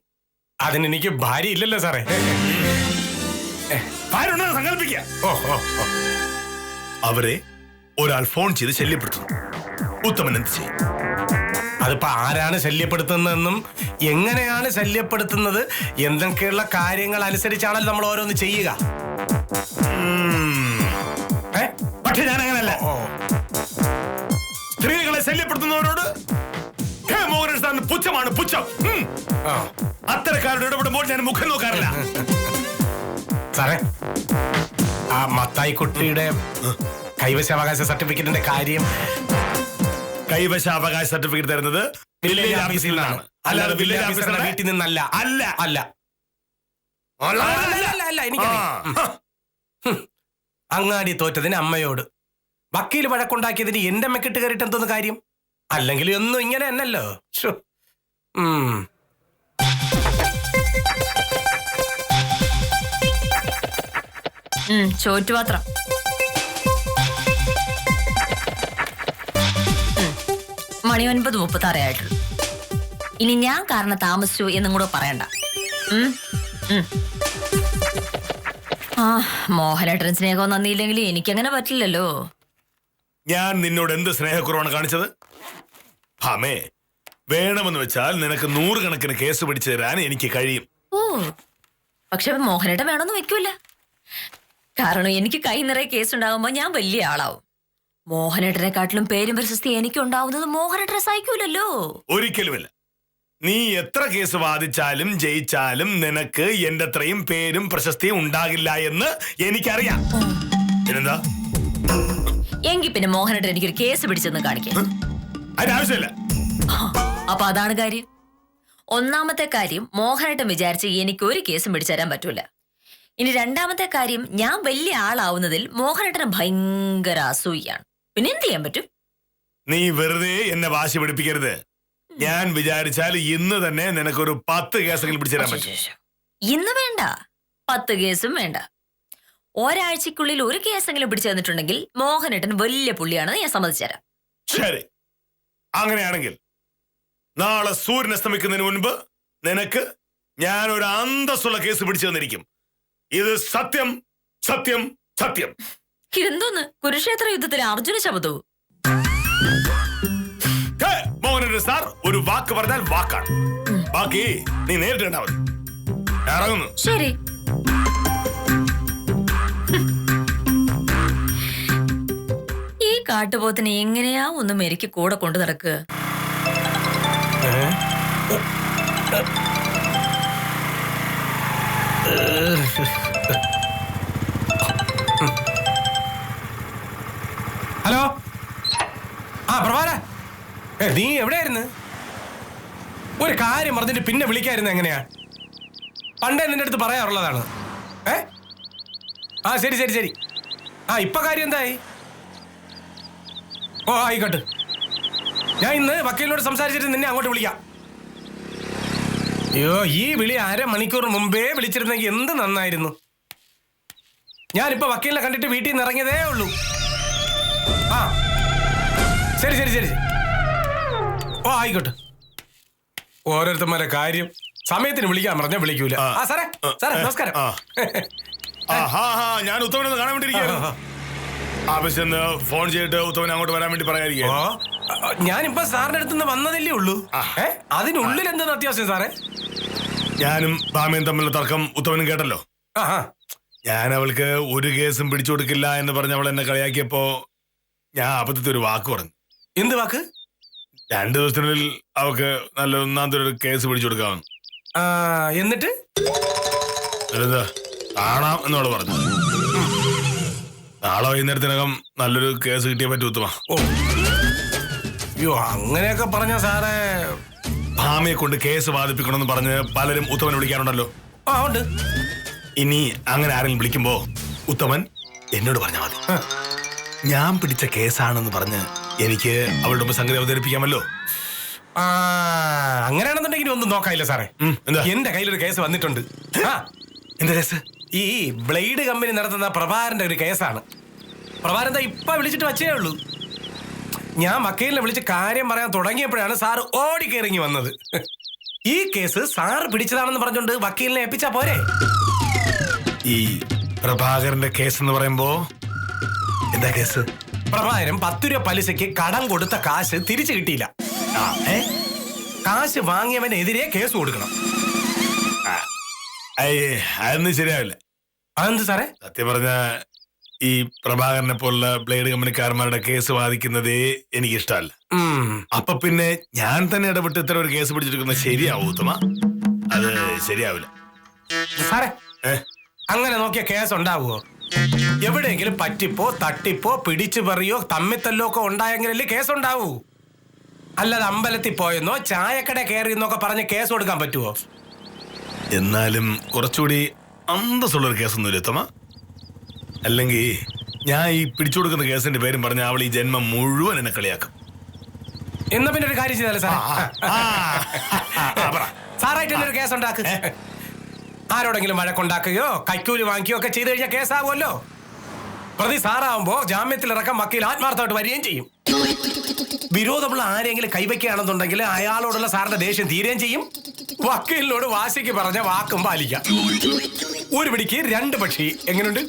അതിന് എനിക്ക് ഭാര്യ ഇല്ലല്ലോ സാറേ. സങ്കല്പിക്ക, അവരെ ഒരാൾ ഫോൺ ചെയ്ത് ശല്യപ്പെടുത്തുന്നു. ഉത്തമൻ എന്ത് ചെയ്യും? അതിപ്പോ ആരാണ് ശല്യപ്പെടുത്തുന്നതെന്നും എങ്ങനെയാണ് ശല്യപ്പെടുത്തുന്നത് എന്തൊക്കെയുള്ള കാര്യങ്ങൾ അനുസരിച്ചാണല്ലോ നമ്മൾ ഓരോന്ന് ചെയ്യുക. പക്ഷെ ഞാൻ അങ്ങനല്ല. സ്ത്രീകളെ ശല്യപ്പെടുത്തുന്നവരോട് പുച്ഛമാണ്, പുച്ഛം. അത്തരക്കാരോട് ഇടപെടുമ്പോൾ ഞാൻ മുഖം നോക്കാറില്ല. സാറേ, ആ മത്തായിക്കുട്ടിയുടെ കൈവശാവകാശ സർട്ടിഫിക്കറ്റിന്റെ കാര്യം. കൈവശാവകാശ സർട്ടിഫിക്കറ്റ് തരുന്നത് വില്ലേജ് ഓഫീസിൽ നിന്നാണ്, അല്ലാതെ വില്ലേജ് ഓഫീസറുടെ വീട്ടിൽ നിന്നല്ല. അല്ല അല്ല അല്ല എനിക്കറിയാം. അങ്ങാടി തോറ്റതിന് അമ്മയോട്, വക്കീൽ വഴക്കുണ്ടാക്കിയതിന് എന്റെ അമ്മക്കിട്ട് കയറിയിട്ട് എന്തോന്ന് കാര്യം? അല്ലെങ്കിൽ ഒന്നും ഇങ്ങനെ എന്നല്ലോ. ചോറ്റുപാത്രം മണി 9:36 ആയിട്ടുള്ളൂ. ഇനി ഞാൻ കാരണം താമസിച്ചു എന്നും കൂടെ പറയണ്ട. മോഹനേട്ടൻ സ്നേഹം നന്ദിയില്ലെങ്കിൽ എനിക്കങ്ങനെ പറ്റില്ലല്ലോ. ഞാൻ നിന്നോട് എന്ത് സ്നേഹക്കുറവാണ് കാണിച്ചത്? ഭാമേ, വേണമെന്ന് വെച്ചാൽ നിനക്ക് 100 കണക്കിന് കേസ് പിടിച്ചു തരാൻ എനിക്ക് കഴിയും. പക്ഷെ മോഹനേട്ടൻ വേണമെന്ന് വെക്കൂല. കാരണം എനിക്ക് കൈ നിറയെ കേസ് ഉണ്ടാകുമ്പോ ഞാൻ വലിയ ആളാവും. മോഹനേട്ടനെക്കാട്ടിലും പേരും പ്രശസ്തി എനിക്ക് ഉണ്ടാവുന്നത് മോഹനേട്ടനെ സഹിക്കൂലല്ലോ. ഒരിക്കലുമില്ല. നീ എത്ര കേസ് വാദിച്ചാലും ജയിച്ചാലും നിനക്ക് എന്റെ അത്രയും പേരും പ്രശസ്തിയും ഉണ്ടാകില്ല എന്ന് എനിക്കറിയാം. പിന്നെന്താ? എങ്കിൽ പിന്നെ മോഹനേട്ടൻ എനിക്കൊരു കേസ് പിടിച്ചെന്ന് കാണിക്കാം. അതിനാവശ്യമില്ല. അപ്പൊ അതാണ് കാര്യം. ഒന്നാമത്തെ കാര്യം, മോഹനേട്ടൻ വിചാരിച്ച് എനിക്ക് ഒരു കേസും പിടിച്ചു തരാൻ പറ്റൂല. ഇനി രണ്ടാമത്തെ കാര്യം, ഞാൻ വലിയ ആളാവുന്നതിൽ മോഹനേട്ടന് ഭയങ്കര അസൂയാണ്. പിന്നെ എന്ത് ചെയ്യാൻ പറ്റും? നീ വെറുതെ എന്നെ വാശി പിടിപ്പിക്കരുത്. ഞാൻ വിചാരിച്ചാൽ ഇന്ന് തന്നെ നിനക്കൊരു 10 കേസെങ്കിലും പിടിച്ചു തരാൻ പറ്റും. ഇന്ന് വേണ്ട, 10 കേസും വേണ്ട. ഒരാഴ്ചക്കുള്ളിൽ ഒരു കേസെങ്കിലും പിടിച്ചു തന്നിട്ടുണ്ടെങ്കിൽ മോഹനേട്ടൻ വലിയ പുള്ളിയാണെന്ന് ഞാൻ സമ്മതിച്ചുതരാം. ശരി, അങ്ങനെയാണെങ്കിൽ നാളെ സൂര്യൻ അസ്തമിക്കുന്നതിന് മുൻപ് നിനക്ക് ഞാൻ ഒരു അന്തസ്സുള്ള കേസ് പിടിച്ചു തന്നിരിക്കും. ഇത് സത്യം, സത്യം, സത്യം. ഇതെന്തോന്ന് കുരുക്ഷേത്ര യുദ്ധത്തിലെ അർജുന ശബ്ദവും? മോഹനന്റെ സാർ ഒരു വാക്ക് പറഞ്ഞാൽ വാക്കാണ്. ബാക്കി നീ നേരിട്ട് കണ്ടാ മതി. ഇറങ്ങുന്നു. ശരി. ഈ കാട്ടുപോത്തിനെ എങ്ങനെയാ ഒന്ന് മെരിക്ക് കൂടെ കൊണ്ടു നടക്കുക? ഹലോ, ആ പ്രഭാര, നീ എവിടെയായിരുന്നു? ഒരു കാര്യം പറഞ്ഞിട്ട് പിന്നെ വിളിക്കായിരുന്നു എങ്ങനെയാ? പണ്ടേ നിന്റെ അടുത്ത് പറയാറുള്ളതാണ്. ആ ശരി ശരി ശരി. ആ ഇപ്പൊ കാര്യം എന്തായി? ഓ ആയിക്കോട്ടെ, ഞാൻ ഇന്ന് വക്കീലിനോട് സംസാരിച്ചിട്ട് നിന്നെ അങ്ങോട്ട് വിളിക്കാം. അയ്യോ, ഈ വിളി അരമണിക്കൂർ മുമ്പേ വിളിച്ചിരുന്നെങ്കിൽ എന്ത് നന്നായിരുന്നു. ഞാനിപ്പോ വക്കീലിനെ കണ്ടിട്ട് വീട്ടിൽ നിന്ന് ഇറങ്ങിയതേ ഉള്ളൂ. ആ ശരി ശരി ശരി. ഓ ആയിക്കോട്ടെ. ഓരോരുത്തന്മാരെ കാര്യം സമയത്തിന് വിളിക്കാൻ പറഞ്ഞാൽ വിളിക്കൂല. ആ സാറേ, സാറേ നമസ്കാരം. ഞാൻ ഉത്തമനെ കാണാൻ വേണ്ടിയിരിക്കുന്നു. ആവശ്യം ഫോൺ ചെയ്തിട്ട് ഉത്തമൻ അങ്ങോട്ട് വരാൻ വേണ്ടി പറയാതിരിക്കും. ഞാനിപ്പോ സാറിന്റെ അടുത്ത് നിന്ന് വന്നതല്ലേ ഉള്ളൂ. അതിനുള്ളിൽ എന്തെന്ന് അത്യാവശ്യം സാറേ? ഞാനും ഭാമയും തമ്മിലുള്ള തർക്കം ഉത്തമനും കേട്ടല്ലോ. ഞാൻ അവൾക്ക് ഒരു കേസും പിടിച്ചു കൊടുക്കില്ല എന്ന് പറഞ്ഞ് അവൾ എന്നെ കളിയാക്കിയപ്പോ ഞാൻ അബദ്ധത്തിൽ ഒരു വാക്ക് പറഞ്ഞു. എന്ത് വാക്ക്? 2 ദിവസത്തിനുള്ളിൽ അവൾക്ക് നല്ല ഒന്നാമതൊരു കേസ് പിടിച്ചു കൊടുക്കാമെന്ന്. എന്നിട്ട് കാണാം എന്നോട് പറഞ്ഞു. നാളെ വൈകുന്നേരത്തിനകം നല്ലൊരു കേസ് കിട്ടിയേ പറ്റൂ ഉത്തമ. അയ്യോ, അങ്ങനെയൊക്കെ പറഞ്ഞ സാറേ. ഭാമയെ കൊണ്ട് കേസ് വാദിപ്പിക്കണമെന്ന് പറഞ്ഞ് പലരും ഉത്തമനെ വിളിക്കാറുണ്ടല്ലോ. ഉണ്ട്. ഇനി അങ്ങനെ ആരെങ്കിലും വിളിക്കുമ്പോ ഉത്തമൻ എന്നോട് പറഞ്ഞാൽ മതി. ഞാൻ പിടിച്ച കേസാണെന്ന് പറഞ്ഞ് എനിക്ക് അവളുടെ മുമ്പ് സംഗതി അവതരിപ്പിക്കാമല്ലോ. അങ്ങനെയാണെന്നുണ്ടെങ്കിൽ ഒന്നും നോക്കാനില്ല സാറേ. എന്റെ കയ്യിലൊരു കേസ് വന്നിട്ടുണ്ട്. എന്താ കേസ്? ഈ ബ്ലേഡ് കമ്പനി നടത്തുന്ന പ്രഭാരന്റെ ഒരു കേസാണ്. പ്രഭാരൻ ഇപ്പൊ വിളിച്ചിട്ട് വച്ചേ ഉള്ളൂ. ഞാൻ വക്കീലിനെ വിളിച്ച് കാര്യം പറയാൻ തുടങ്ങിയപ്പോഴാണ് സാറ് ഓടിക്കേറിങ്ങി വന്നത്. ഈ കേസ് സാറ് പിടിച്ചതാണെന്ന് പറഞ്ഞുകൊണ്ട് വക്കീലിനെ ഏൽപ്പിച്ചാ പോരെ? ഈ പ്രഭാകരന്റെ കേസ് എന്ന് പറയുമ്പോ എന്താ കേസ്? പ്രഭാകരൻ 10 രൂപ പലിശയ്ക്ക് കടം കൊടുത്ത കാശ് തിരിച്ചു കിട്ടിയില്ല. കാശ് വാങ്ങിയവനെതിരെ കേസ് കൊടുക്കണം. അതൊന്നും ശരിയാവില്ല. അതെന്ത് സാറേ? സത്യം പറഞ്ഞ ഈ പ്രഭാകരനെ പോലുള്ള ബ്ലേഡ് കമ്പനിക്കാരന്മാരുടെ കേസ് വാദിക്കുന്നതേ എനിക്ക് ഇഷ്ടമല്ല. അപ്പൊ പിന്നെ ഞാൻ തന്നെ ഇടപെട്ട് ഇത്ര ഒരു കേസ് പിടിച്ചെടുക്കുന്നത് ശരിയാവും ഉത്തമ? അത് ശരിയാവില്ല സാറേ. അങ്ങനെ നോക്കിയ കേസ് ഉണ്ടാവുമോ? എവിടെയെങ്കിലും പറ്റിപ്പോ തട്ടിപ്പോ പിടിച്ചു പറയോ തമ്മിത്തല്ലോ ഒക്കെ ഉണ്ടായെങ്കിലല്ലേ കേസ് ഉണ്ടാവൂ. അല്ലാതെ അമ്പലത്തിൽ പോയെന്നോ ചായക്കട കയറിയെന്നൊക്കെ പറഞ്ഞ് കേസ് കൊടുക്കാൻ പറ്റുമോ? എന്നാലും കുറച്ചുകൂടി അന്തസ്സുള്ളൊരു കേസൊന്നുമില്ല ഉത്തമ. അല്ലെങ്കിൽ ഞാൻ ഈ പിടിച്ചു കൊടുക്കുന്ന കേസിന്റെ പേരും പറഞ്ഞ അവൾ ഈ ജന്മം മുഴുവൻ എന്നെ കളിയാക്കും. എന്നാ പിന്നെ ഒരു കാര്യം ചെയ്താലേ സാറേ? സാറായിട്ട് തന്നെ ഒരു കേസ് ഉണ്ടാക്കുക. ആരോടെങ്കിലും വഴക്കുണ്ടാക്കുകയോ കൈക്കൂലി വാങ്ങിക്കുകയോ ഒക്കെ ചെയ്തു കഴിഞ്ഞാൽ കേസാവുമല്ലോ. പ്രതി സാറാവുമ്പോ ജാമ്യത്തിൽ ഇറക്കാൻ വക്കീൽ ആത്മാർത്ഥമായിട്ട് വരികയും ചെയ്യും. വിരോധമുള്ള ആരെങ്കിലും കൈവയ്ക്കുകയാണെന്നുണ്ടെങ്കിൽ അയാളോടുള്ള സാറിന്റെ ദേഷ്യം തീരുകയും ചെയ്യും. വക്കീലിനോട് വാശിക്ക് പറഞ്ഞ വാക്കും പാലിക്കാം. ഒരു പിടിക്ക് 2 പക്ഷി. എങ്ങനെയുണ്ട്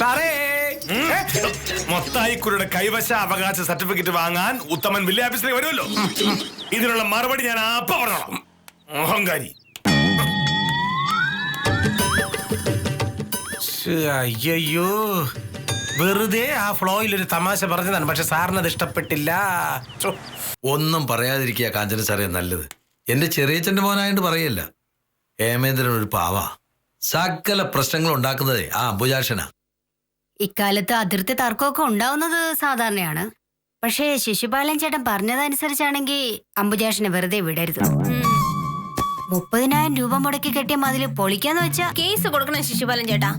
സാറേ? മൊത്തായിക്കുരുടെ കൈവശ അവകാശ സർട്ടിഫിക്കറ്റ് വാങ്ങാൻ ഉത്തമൻ വില്ലേജ് ഓഫീസിലേക്ക് വരുമല്ലോ. ഇതിനുള്ള മറുപടി ഞാൻ അപ്പ പറഞ്ഞോളാം. അഹങ്കാരി. അയ്യോ, വെറുതെ ആ ഫ്ലോയിൽ ഒരു തമാശ പറഞ്ഞതാണ്. പക്ഷെ സാറിന് അത് ഇഷ്ടപ്പെട്ടില്ല. ഒന്നും പറയാതിരിക്കുക കാഞ്ചന സാറേ നല്ലത്. എന്റെ ചെറിയച്ഛന്റെ മോനായിട്ട് പറയല്ല. ഹേമേന്ദ്രൻ ഒരു പാവ. സകല പ്രശ്നങ്ങൾ ഉണ്ടാക്കുന്നതേ ആ അംബുജാക്ഷനാ. ഇക്കാലത്ത് അതിർത്തി തർക്കമൊക്കെ ഉണ്ടാവുന്നത് സാധാരണയാണ്. പക്ഷേ ശിശുപാലൻ ചേട്ടൻ പറഞ്ഞതനുസരിച്ചാണെങ്കിൽ അംബുജാക്ഷനെ വെറുതെ വിടരുത്. 30,000 രൂപ മുടക്കി കെട്ടിയ മതില് പൊളിക്കാന്ന് വെച്ചാ കേസ് കൊടുക്കണം ശിശുപാലൻ ചേട്ടാ.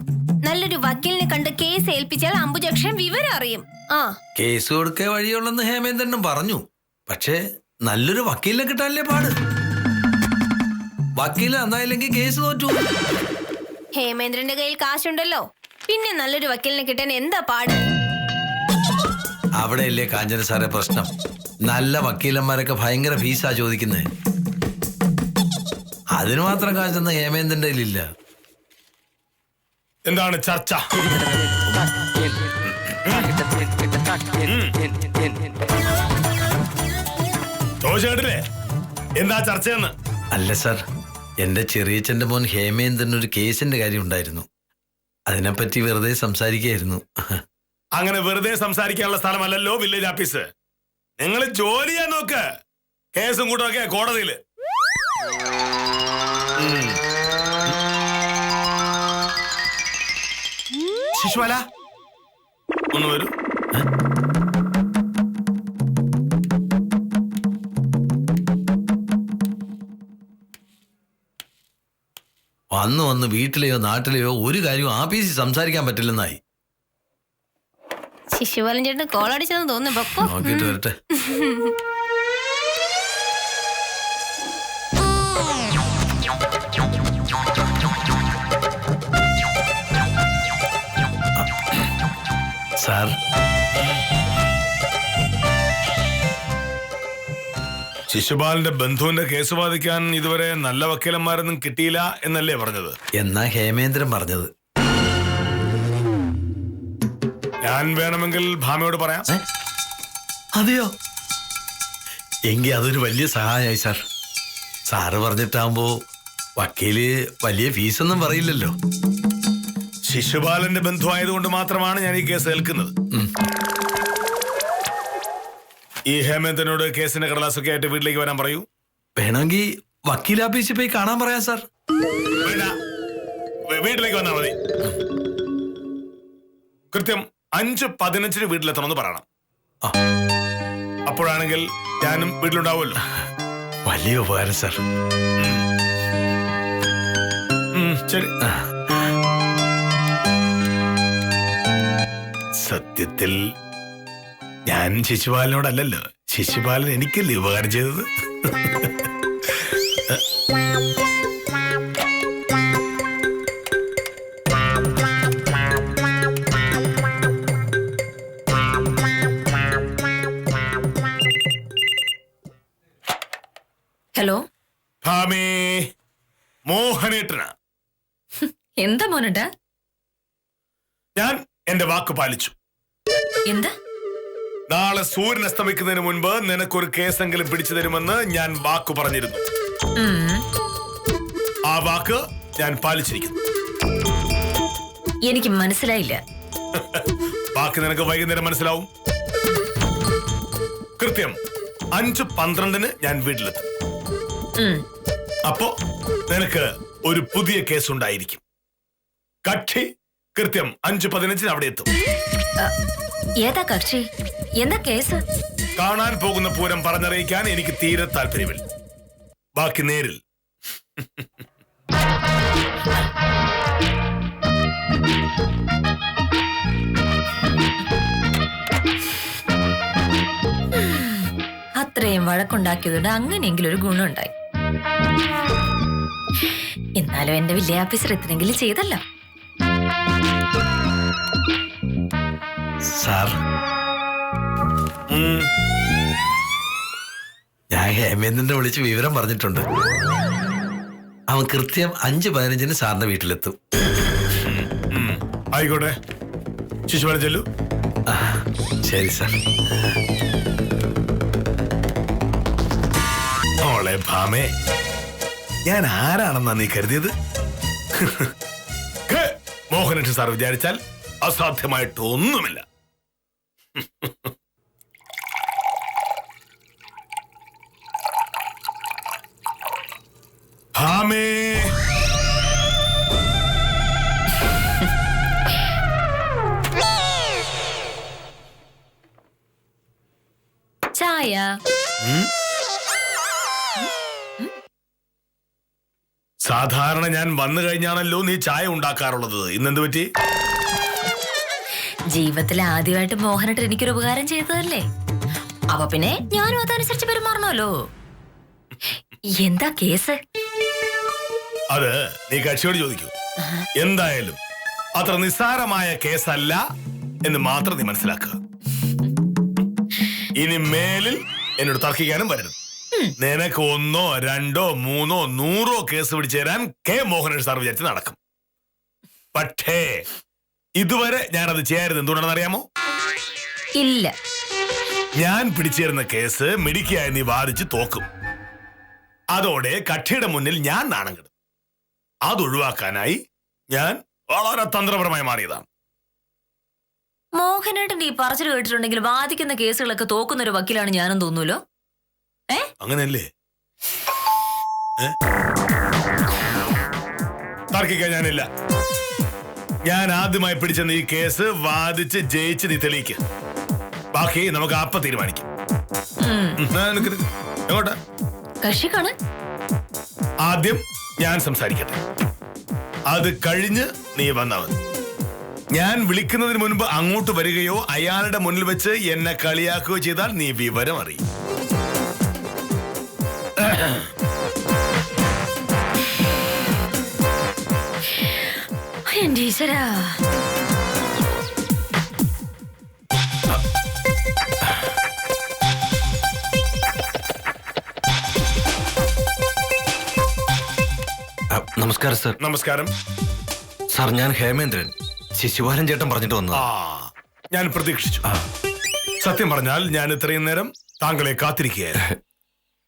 നല്ലൊരു വക്കീലിനെ കണ്ട് കേസ് ഏൽപ്പിച്ചാൽ അംബുജാക്ഷൻ വിവരം അറിയും. കേസ് കൊടുക്കേ വഴിയുള്ളെന്ന് ഹേമേന്ദ്രനും പറഞ്ഞു. പക്ഷേ നല്ലൊരു വക്കീലിനെ കിട്ടാനല്ലേ പാട്. വക്കീൽ നന്നായില്ലെങ്കിൽ കേസ് തോറ്റു. ഹേമേന്ദ്രന്റെ കയ്യിൽ കാശുണ്ടല്ലോ, പിന്നെ നല്ലൊരു വക്കീലിനെ കിട്ടാൻ എന്താ പാട്? അവിടെയല്ലേ കാഞ്ചന സാറേ പ്രശ്നം. നല്ല വക്കീലന്മാരൊക്കെ ഭയങ്കര ഫീസാ ചോദിക്കുന്നത്. അതിന് മാത്രം കാശൊന്നും ഹേമേന്ദ്രന്റെ കയ്യിലില്ല. എന്താണ് ചർച്ച? ചോദിച്ചേട്ടില്ലേ എന്താ ചർച്ചയെന്ന്? അല്ല സാർ, എന്റെ ചെറിയച്ഛന്റെ മോൻ ഹേമേന്ദ്രൻ ഒരു കേസിന്റെ കാര്യം ഉണ്ടായിരുന്നു. അതിനെപ്പറ്റി വെറുതെ സംസാരിക്കുകയായിരുന്നു. അങ്ങനെ വെറുതെ സംസാരിക്കാനുള്ള സ്ഥലമല്ലല്ലോ വില്ലേജ് ഓഫീസ്. നിങ്ങൾ ജോലി ചെയ്യാൻ നോക്ക്. കേസും കൂട്ടൊക്കെ കോടതിയില്. ശിശുപാല ഒന്ന് വരൂ. വന്ന് വീട്ടിലെയോ നാട്ടിലെയോ ഒരു കാര്യവും ആഫീസിൽ സംസാരിക്കാൻ പറ്റില്ലെന്നായി. ശിശുപാലൻ ചേട്ടൻ കോൾ അടിച്ചെന്ന് തോന്നുന്നു. നോക്കിട്ട് വരട്ടെ. സാർ, ശിശുപാലന്റെ ബന്ധുവിന്റെ കേസ് വാദിക്കാൻ ഇതുവരെ നല്ല വക്കീലന്മാരൊന്നും കിട്ടിയില്ല എന്നല്ലേ പറഞ്ഞത്? എന്നാ ഹേമേന്ദ്രൻ പറഞ്ഞത്. ഞാൻ വേണമെങ്കിൽ ഭാമയോട് പറയാം. അതെയോ? എങ്കിൽ അതൊരു വലിയ സഹായമായി സാർ. സാറ് പറഞ്ഞിട്ടാകുമ്പോ വക്കീല് വലിയ ഫീസൊന്നും പറയില്ലല്ലോ. ശിശുപാലന്റെ ബന്ധുവായതുകൊണ്ട് മാത്രമാണ് ഞാൻ ഈ കേസ് ഏൽക്കുന്നത്. ഈ ഹേമേന്ദ്രനോട് കേസിന്റെ കടലാസൊക്കെ ആയിട്ട് വീട്ടിലേക്ക് വരാൻ പറയൂ. വേണമെങ്കിൽ വക്കീൽ ഓഫീസിൽ പോയി കാണാൻ പറയാം സാർ. വേണ്ട, വീട്ടിലേക്ക് വന്നാൽ മതി. കൃത്യം 5:15 വീട്ടിലെത്തണമെന്ന് പറയണം. അപ്പോഴാണെങ്കിൽ ഞാനും വീട്ടിലുണ്ടാവുമല്ലോ. വലിയ ഉപകാരം സാർ. ശരി. സത്യത്തിൽ ഞാൻ ശിശുപാലനോടല്ലല്ലോ, ശിശുപാലൻ എനിക്കല്ലേ ഉപകാരം ചെയ്തത്. ഹലോ, ഭാമേ, മോഹനേട്ടനാ. എന്താ മോനട്ടാ? ഞാൻ എന്റെ വാക്ക് പാലിച്ചു. എന്താ? നാളെ സൂര്യൻ അസ്തമിക്കുന്നതിന് മുൻപ് നിനക്കൊരു കേസെങ്കിലും പിടിച്ചു തരുമെന്ന് ഞാൻ വാക്ക് പറഞ്ഞിരുന്നു. ആ വാക്ക് ഞാൻ പാലിച്ചിരിക്കുന്നു. എനിക്ക് മനസ്സിലായില്ല. ബാക്കി നിനക്ക് വൈകുന്നേരം മനസ്സിലാവും. കൃത്യം 5:12 ഞാൻ വീട്ടിലെത്തും. അപ്പോ നിനക്ക് ഒരു പുതിയ കേസ് ഉണ്ടായിരിക്കും. കക്ഷി കൃത്യം 5:15 അവിടെ എത്തും. ഏതാ കക്ഷി? എന്താ കേസ്? കാണാൻ പോകുന്ന പൂരം പറഞ്ഞറിയിക്കാൻ എനിക്ക് തീരെ താല്പര്യമില്ല. ബാക്കി നേരിൽ. അത്രയും വഴക്കുണ്ടാക്കിയതുകൊണ്ട് അങ്ങനെയെങ്കിലും ഒരു ഗുണമുണ്ടായി. എന്നാലും എന്റെ വില്ലേജ് ഓഫീസർ എത്രയെങ്കിലും ചെയ്തല്ലോ. സാർ, ഞാൻ ഹേമേന്ദ്രനെ വിളിച്ച് വിവരം പറഞ്ഞിട്ടുണ്ട്. അവൻ കൃത്യം 5:15 സാറിന്റെ വീട്ടിലെത്തും. ആയിക്കോട്ടെ, ശിശുപാലൻ ചെല്ലു. ശരി സാർ. മോളെ ഭാമേ, ഞാൻ ആരാണെന്നാ നീ കരുതിയത്? മോഹനേട്ടൻ സാർ വിചാരിച്ചാൽ അസാധ്യമായിട്ട് ഒന്നുമില്ല. ഭാമേ, ചായ. സാധാരണ ഞാൻ വന്നു കഴിഞ്ഞാണല്ലോ നീ ചായ ഉണ്ടാക്കാറുള്ളത്. ഇന്നെന്ത് പറ്റി? ജീവിതത്തിൽ ആദ്യമായിട്ട് മോഹനട്ട് എനിക്കൊരു ഉപകാരം ചെയ്തതല്ലേ, അപ്പൊ പിന്നെ ഞാനും അതനുസരിച്ച് പെരുമാറണമല്ലോ. എന്താ കേസ്? അത് നീ കക്ഷിയോട് ചോദിക്കൂ. എന്തായാലും അത്ര നിസ്സാരമായ കേസല്ല എന്ന് മാത്രം നീ മനസ്സിലാക്കുക. ഇനി മേലിൽ എന്നോട് തർക്കിക്കാനും വരരുത്. നിനക്ക് 1, 2, 3, 100 കേസ് പിടിച്ചു തരാൻ കെ മോഹനൻ സാർ വിചാരിച്ച് നടക്കും. പക്ഷേ ഇതുവരെ ഞാനത് ചെയ്യാറുത് എന്തുകൊണ്ടാണെന്ന് അറിയാമോ? ഇല്ല. ഞാൻ പിടിച്ചേരുന്ന കേസ് മിടുക്കിയായി നീ വാദിച്ച് തോക്കും. അതോടെ കക്ഷിയുടെ മുന്നിൽ ഞാൻ നാണം കെടും. അതൊഴിവാക്കാനായി ഞാൻ വളരെ തന്ത്രപരമായി മാറിയതാണ്. മോഹനേട്ടന്റെ ഈ പറച്ചിൽ കേട്ടിട്ടുണ്ടെങ്കിൽ വാദിക്കുന്ന കേസുകളൊക്കെ തോക്കുന്ന ഒരു വക്കീലാണ് ഞാനും തോന്നൂലോ. അങ്ങനെയല്ലേ? തർക്കിക്കാൻ ഞാനില്ല. ഞാൻ ആദ്യമായി പിടിച്ചെന്ന ഈ കേസ് വാദിച്ച് ജയിച്ച് നീ തെളിയിക്ക്. ബാക്കി നമുക്ക് അപ്പ തീരുമാനിക്കാം. എങ്ങോട്ടാ? കക്ഷിക്കാണ്. ആദ്യം ഞാൻ സംസാരിക്കട്ടെ. അത് കഴിഞ്ഞ് നീ വന്നാ മതി. ഞാൻ വിളിക്കുന്നതിന് മുൻപ് അങ്ങോട്ട് വരികയോ അയാളുടെ മുന്നിൽ വെച്ച് എന്നെ കളിയാക്കുകയോ ചെയ്താൽ നീ വിവരം അറിയും. എന്റെ ഈശ്വരാ. നമസ്കാരം സർ. നമസ്കാരം സാർ, ഞാൻ ഹേമേന്ദ്രൻ. ശിശുപാലൻ ചേട്ടൻ പറഞ്ഞിട്ട് വന്നതാ. ഞാൻ പ്രതീക്ഷിച്ചു. സത്യം പറഞ്ഞാൽ ഞാൻ ഇത്രയും നേരം താങ്കളെ കാത്തിരിക്കുകയായിരുന്നു.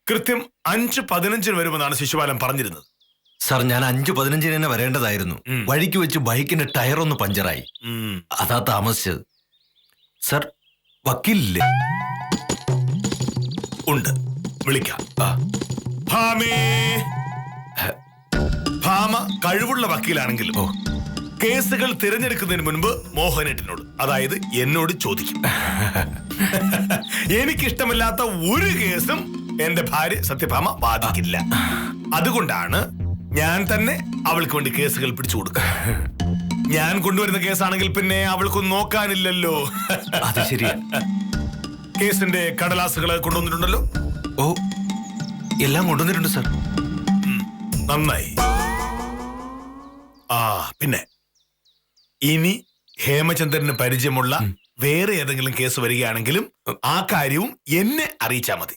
കൃത്യം 5:15 വരുമെന്നാണ് ശിശുപാലൻ പറഞ്ഞിരുന്നത്. സാർ, ഞാൻ 5:15 തന്നെ വരേണ്ടതായിരുന്നു. വഴിക്ക് വെച്ച് ബൈക്കിന്റെ ടയർ ഒന്ന് പഞ്ചറായി. അതാ താമസിച്ചത്. സാർ, വക്കീലില്ലേ? ഉണ്ട്, വിളിക്കാം. ഭാമ കഴിവുള്ള വക്കീലാണെങ്കിലും കേസുകൾ തിരഞ്ഞെടുക്കുന്നതിന് മുൻപ് മോഹനേട്ടനോട്, അതായത് എന്നോട് ചോദിക്കും. എനിക്കിഷ്ടമില്ലാത്ത ഒരു കേസും എന്റെ ഭാര്യ സത്യഭാമ ബാധിക്കില്ല. അതുകൊണ്ടാണ് ഞാൻ തന്നെ അവൾക്ക് വേണ്ടി കേസുകൾ പിടിച്ചു കൊടുക്കുക. ഞാൻ കൊണ്ടുവരുന്ന കേസാണെങ്കിൽ പിന്നെ അവൾക്ക് നോക്കാനില്ലല്ലോ. അത് ശരിയാ. കേസിന്റെ കടലാസുകൾ കൊണ്ടുവന്നിട്ടുണ്ടല്ലോ? ഓ, എല്ലാം കൊണ്ടുവന്നിട്ടുണ്ട് സാർ. നന്നായി. പിന്നെ ഇനി ഹേമചന്ദ്രന് പരിചയമുള്ള വേറെ ഏതെങ്കിലും കേസ് വരികയാണെങ്കിലും ആ കാര്യവും എന്നെ അറിയിച്ചാ മതി.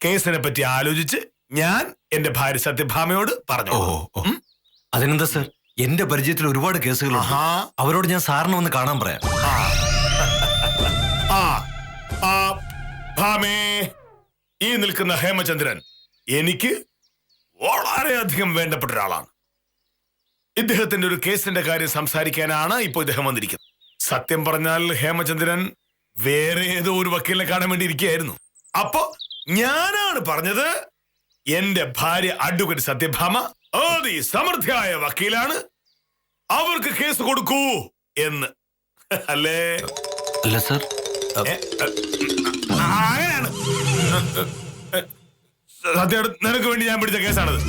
കേസിനെ പറ്റി ആലോചിച്ച് ഞാൻ എന്റെ ഭാര്യ സത്യഭാമയോട് പറഞ്ഞു. അതിനെന്താ സാർ, എന്റെ പരിചയത്തിൽ ഒരുപാട് കേസുകളുണ്ട്. അവരോട് ഞാൻ സാറിനെ ഒന്ന് കാണാൻ പറയാം. ഭാമേ, ഈ നിൽക്കുന്ന ഹേമചന്ദ്രൻ എനിക്ക് വളരെയധികം വേണ്ടപ്പെട്ട ഒരാളാണ്. ഇദ്ദേഹത്തിന്റെ ഒരു കേസിന്റെ കാര്യം സംസാരിക്കാനാണ് ഇപ്പോൾ ഇദ്ദേഹം വന്നിരിക്കുന്നത്. സത്യം പറഞ്ഞാൽ ഹേമചന്ദ്രൻ വേറെ ഏതോ ഒരു വക്കീലിനെ കാണാൻ വേണ്ടി ഇരിക്കുകയായിരുന്നു. അപ്പൊ ഞാനാണ് പറഞ്ഞത്, എന്റെ ഭാര്യ അഡ്വക്കേറ്റ് സത്യഭാമ സമൃദ്ധിയായ വക്കീലാണ്, അവർക്ക് കേസ് കൊടുക്കൂ എന്ന്. അല്ലേ? അല്ല സാർ, അങ്ങനെയാണ്. സത്യം, നിനക്ക് വേണ്ടി ഞാൻ പിടിച്ച കേസാണത്.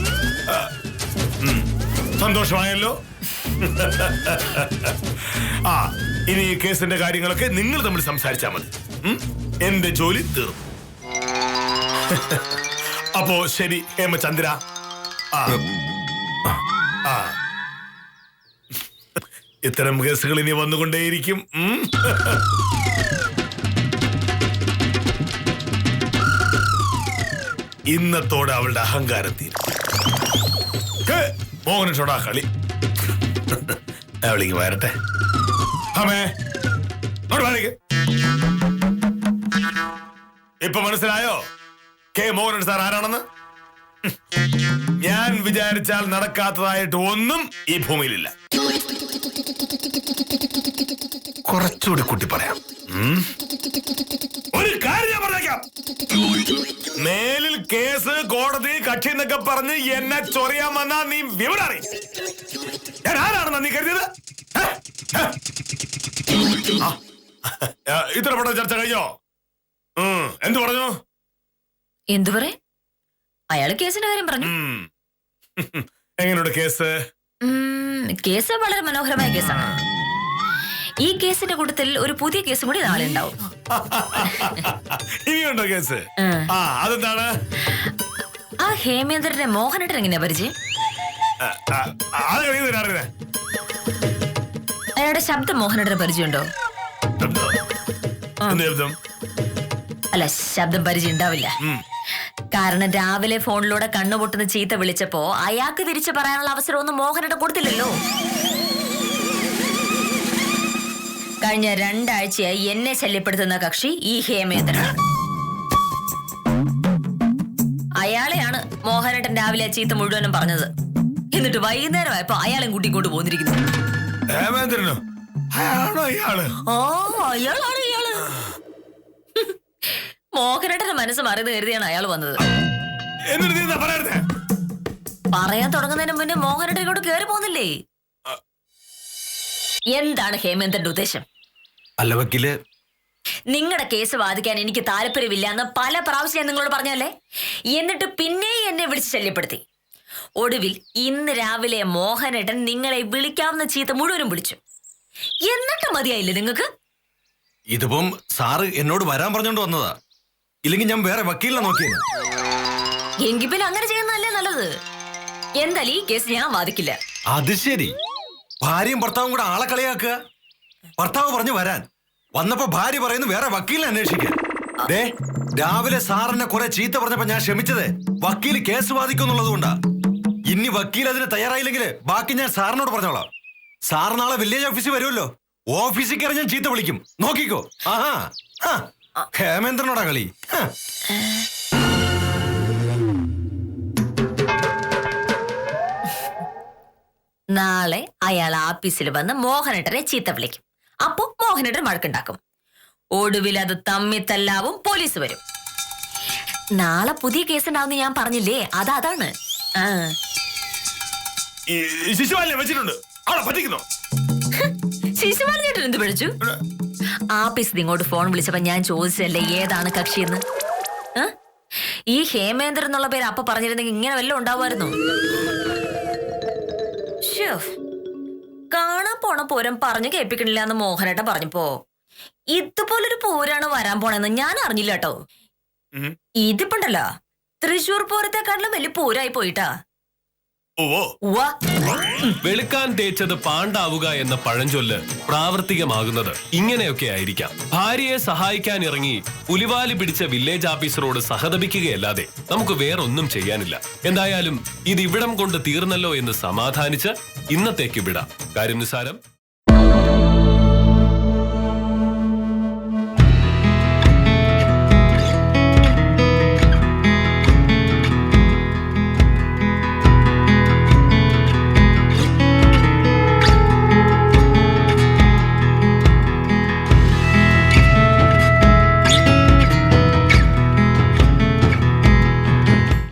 സന്തോഷമായല്ലോ. ഇനി ഈ കേസിന്റെ കാര്യങ്ങളൊക്കെ നിങ്ങൾ തമ്മിൽ സംസാരിച്ചാൽ മതി. എന്റെ ജോലി തീർന്നു. അപ്പോ ശരി ഹേമചന്ദ്ര. ഇത്തരം കേസുകൾ ഇനി വന്നുകൊണ്ടേയിരിക്കും. ഇന്നത്തോടെ അവളുടെ അഹങ്കാരം തീരും. മോഹനോടാ കളി. അവളിക്ക് വരട്ടെ. ഇപ്പൊ മനസ്സിലായോ കെ മോഹനൻ സാർ ആരാണെന്ന്? ഞാൻ വിചാരിച്ചാൽ നടക്കാത്തതായിട്ട് ഒന്നും ഈ ഭൂമിയിലില്ല. കുറച്ചുകൂടി കൂട്ടി പറയാം. ഒരു കാര്യം ഞാൻ പറഞ്ഞേക്കാം. മേലിൽ കേസ്, കോടതി, കക്ഷി എന്നൊക്കെ പറഞ്ഞ് എന്നെ ചൊറിയാൻ വന്നാ നീ വിവരം അറിയും. ഞാൻ ആരാണെന്നാ നീ കരുതിയത്? ഇത്ര പെട്ടെന്ന് ചർച്ച കഴിഞ്ഞോ? എന്തു പറഞ്ഞു? എന്തു പറയും? അയാള് കേസിന്റെ കാര്യം പറഞ്ഞു. എങ്ങനെയുണ്ട് കേസ്? കേസ് വളരെ മനോഹരമായ കേസാണ്. ഈ കേസിന്റെ കൂട്ടത്തിൽ ഒരു പുതിയ കേസും കൂടി നാളെ ഉണ്ടാവും. ഇനിയുണ്ടോ കേസ്? അതെന്താണ്? ആ ഹേമേന്ദ്രനെ മോഹനേട്ടൻ എങ്ങനെയാ പരിചയം? ആളെ നീ അറിയുന്നേ അയാളുടെ ശബ്ദം മോഹനേട്ടന് പരിചയമുണ്ടോ? എന്ത് ശബ്ദം? അല്ല, ശബ്ദം പരിചയം ഉണ്ടാവില്ല. കാരണം രാവിലെ ഫോണിലൂടെ കണ്ണുപൊട്ടുന്ന ചീത്ത വിളിച്ചപ്പോ അയാൾക്ക് തിരിച്ചു പറയാനുള്ള അവസരമൊന്നും മോഹനേട്ടൻ കൊടുത്തില്ലല്ലോ. കഴിഞ്ഞ 2 ആഴ്ചയായി എന്നെ ശല്യപ്പെടുത്തുന്ന കക്ഷി ഈ ഹേമേന്ദ്രനാണ്. അയാളെയാണ് മോഹനേട്ടൻ രാവിലെ ചീത്ത മുഴുവനും പറഞ്ഞത്. എന്നിട്ട് വൈകുന്നേരമായപ്പോ അയാളെയും കൂട്ടിക്കൊണ്ട് പോന്നിരിക്കുന്നു. ഹേമേന്ദ്രനോ? അയാളാണോ ഇയാള്? ഓ, അയാളാണ് ഇയാള്. മോഹനേട്ടന്റെ മനസ്സ് മറിയത് കരുതിയാണ് അയാൾ വന്നത്. എന്നിട്ട് നീ എന്താ പറയരുതേ? പറയാൻ തുടങ്ങുന്നതിന് മുന്നേ മോഹനേട്ടൻ ഇങ്ങോട്ട് കേറി പോന്നില്ലേ? എന്താണ് ഹേമേന്ദ്രന്റെ ഉദ്ദേശം? അല്ല വക്കീല്, നിങ്ങളുടെ കേസ് വാദിക്കാൻ എനിക്ക് താല്പര്യമില്ല എന്ന് പല പ്രാവശ്യം ഞാൻ നിങ്ങളോട് പറഞ്ഞല്ലേ? എന്നിട്ട് പിന്നെയും എന്നെ വിളിച്ച് ശല്യപ്പെടുത്തി. ഒടുവിൽ ഇന്ന് രാവിലെ മോഹനേട്ടൻ നിങ്ങളെ വിളിക്കാവുന്ന ചീത്ത മുഴുവനും വിളിച്ചു. എന്നിട്ട് മതിയായില്ലേ നിങ്ങൾക്ക്? ഇതിപ്പം സാറ് എന്നോട് വരാൻ പറഞ്ഞോണ്ട് വന്നതാ. ഇല്ലെങ്കിൽ ഞാൻ വേറെ വക്കീലിനെ നോക്കിയത്. എങ്കിൽ പിന്നെ അങ്ങനെ ചെയ്യുന്നതല്ലേ നല്ലത്. എന്തായാലും ഈ കേസ് ഞാൻ വാദിക്കില്ല. അത് ശരി, ഭാര്യയും ഭർത്താവും കൂടെ ആളെ കളിയാക്കുക. ഭർത്താവ് പറഞ്ഞു വരാൻ, വന്നപ്പോ ഭാര്യ പറയുന്നു വേറെ വക്കീലിനെ അന്വേഷിക്കാൻ. ദേ, രാവിലെ സാറിനെ കുറെ ചീത്ത പറഞ്ഞപ്പോ ഞാൻ ക്ഷമിച്ചത് വക്കീല് കേസ് വാദിക്കുന്നുള്ളത് കൊണ്ടാ. ഇനി വക്കീൽ അതിന് തയ്യാറായില്ലെങ്കിൽ ബാക്കി ഞാൻ സാറിനോട് പറഞ്ഞോളാം. സാർ നാളെ വില്ലേജ് ഓഫീസിൽ വരുമല്ലോ, ഓഫീസിൽ കയറി ഞാൻ ചീത്ത വിളിക്കും, നോക്കിക്കോ. ആഹാ, ഹേമേന്ദ്രനോടാ കളി. നാളെ അയാൾ ആഫീസിൽ വന്ന് മോഹനേട്ടനെ ചീത്ത വിളിക്കും. അപ്പൊ മോഹനേട്ടൻ വഴക്കുണ്ടാക്കും. ഒടുവിൽ അത് തമ്മിത്തല്ലാവും, പോലീസ് വരും. നാളെ പുതിയ കേസ് ഉണ്ടാവുന്ന ഞാൻ പറഞ്ഞില്ലേ, അതാണ്. ശിശുപാലിനെ വെച്ചിട്ടുണ്ട്, അവളെ പറ്റിക്കുന്നു. ശിശുപാലിനേട്ടൻ എന്ത് പിടിച്ചു? ആഫീസിൽ ഇങ്ങോട്ട് ഫോൺ വിളിച്ചപ്പോ ഞാൻ ചോദിച്ചല്ലേ ഏതാണ് കക്ഷിയെന്ന്. ഈ ഹേമേന്ദ്രൻ എന്നുള്ള പേര് അപ്പൊ പറഞ്ഞിരുന്നെങ്കിൽ ഇങ്ങനെ വല്ലതും ഉണ്ടാവുമായിരുന്നു. കാണാൻ പോണ പൂരം പറഞ്ഞു കേൾപ്പിക്കണില്ല എന്ന് മോഹനേട്ടൻ പറഞ്ഞപ്പോ ഇതുപോലൊരു പൂരാണ് വരാൻ പോണെന്ന് ഞാൻ അറിഞ്ഞില്ല കേട്ടോ. ഇതിപ്പണ്ടല്ലോ തൃശ്ശൂർ പൂരത്തെക്കാട്ടിലും വലിയ പൂരായി പോയിട്ടാ. വെളുക്കാൻ തേച്ചത് പാണ്ടാവുക എന്ന പഴഞ്ചൊല്ല് പ്രാവർത്തികമാകുന്നത് ഇങ്ങനെയൊക്കെ ആയിരിക്കാം. ഭാര്യയെ സഹായിക്കാൻ ഇറങ്ങി പുലിവാലി പിടിച്ച വില്ലേജ് ഓഫീസറോട് സഹതപിക്കുകയല്ലാതെ നമുക്ക് വേറൊന്നും ചെയ്യാനില്ല. എന്തായാലും ഇത് ഇവിടം കൊണ്ട് തീർന്നല്ലോ എന്ന് സമാധാനിച്ച് ഇന്നത്തേക്ക് വിടാം. കാര്യം നിസാരം.